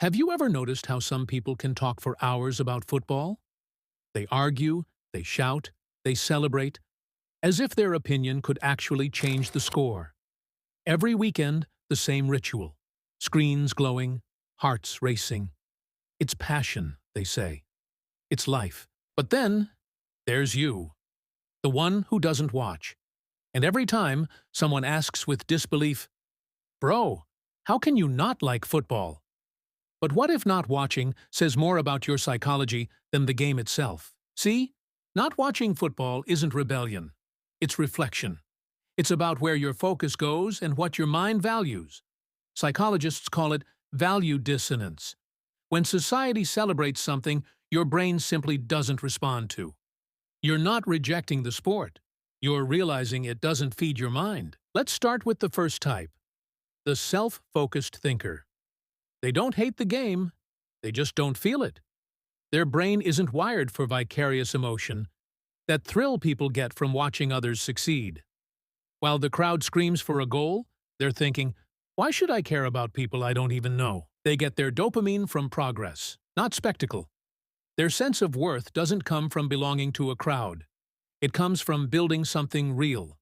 Have you ever noticed how some people can talk for hours about football? They argue, they shout, they celebrate, as if their opinion could actually change the score. Every weekend, the same ritual. Screens glowing, hearts racing. It's passion, they say. It's life. But then, there's you, the one who doesn't watch. And every time, someone asks with disbelief, "Bro, how can you not like football?" But what if not watching says more about your psychology than the game itself? See, not watching football isn't rebellion. It's reflection. It's about where your focus goes and what your mind values. Psychologists call it value dissonance. When society celebrates something your brain simply doesn't respond to. You're not rejecting the sport. You're realizing it doesn't feed your mind. Let's start with the first type, the self-focused thinker. They don't hate the game, they just don't feel it. Their brain isn't wired for vicarious emotion, that thrill people get from watching others succeed. While the crowd screams for a goal, they're thinking, why should I care about people I don't even know? They get their dopamine from progress, not spectacle. Their sense of worth doesn't come from belonging to a crowd. It comes from building something real.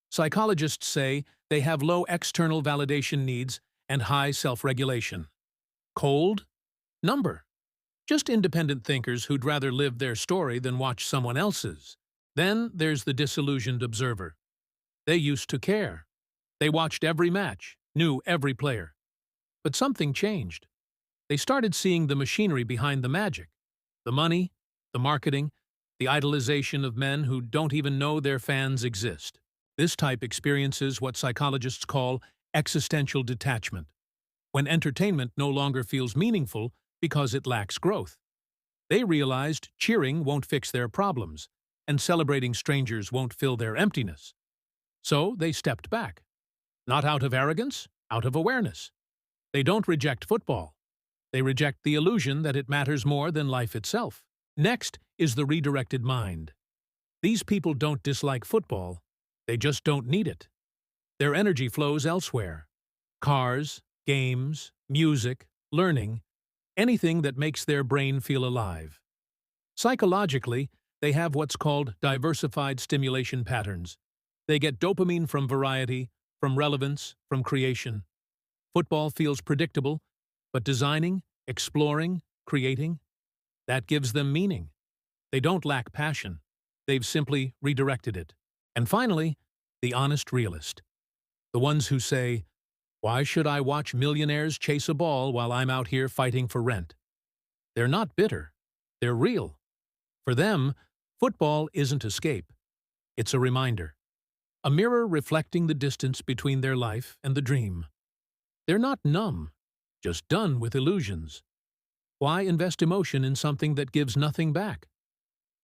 Psychologists say they have low external validation needs and high self-regulation. Cold? Number. Just independent thinkers who'd rather live their story than watch someone else's. Then there's the disillusioned observer. They used to care. They watched every match, knew every player. But something changed. They started seeing the machinery behind the magic. The money, the marketing, the idolization of men who don't even know their fans exist. This type experiences what psychologists call existential detachment, when entertainment no longer feels meaningful because it lacks growth. They realized cheering won't fix their problems, and celebrating strangers won't fill their emptiness. So they stepped back. Not out of arrogance, out of awareness. They don't reject football. They reject the illusion that it matters more than life itself. Next is the redirected mind. These people don't dislike football, they just don't need it. Their energy flows elsewhere. Cars, games, music, learning, anything that makes their brain feel alive. Psychologically, they have what's called diversified stimulation patterns. They get dopamine from variety, from relevance, from creation. Football feels predictable, but designing, exploring, creating, that gives them meaning. They don't lack passion. They've simply redirected it. And finally, the honest realist. The ones who say, why should I watch millionaires chase a ball while I'm out here fighting for rent? They're not bitter. They're real. For them, football isn't escape. It's a reminder. A mirror reflecting the distance between their life and the dream. They're not numb, just done with illusions. Why invest emotion in something that gives nothing back?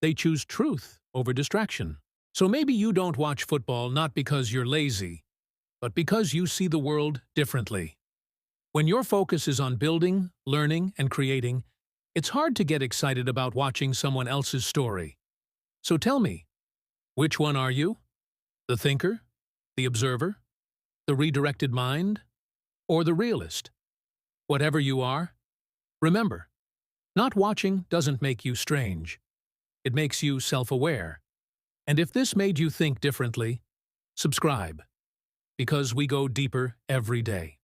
They choose truth over distraction. So maybe you don't watch football not because you're lazy, but because you see the world differently. When your focus is on building, learning, and creating, it's hard to get excited about watching someone else's story. So tell me, which one are you? The thinker? The observer? The redirected mind? Or the realist? Whatever you are, remember, not watching doesn't make you strange. It makes you self-aware. And if this made you think differently, subscribe, because we go deeper every day.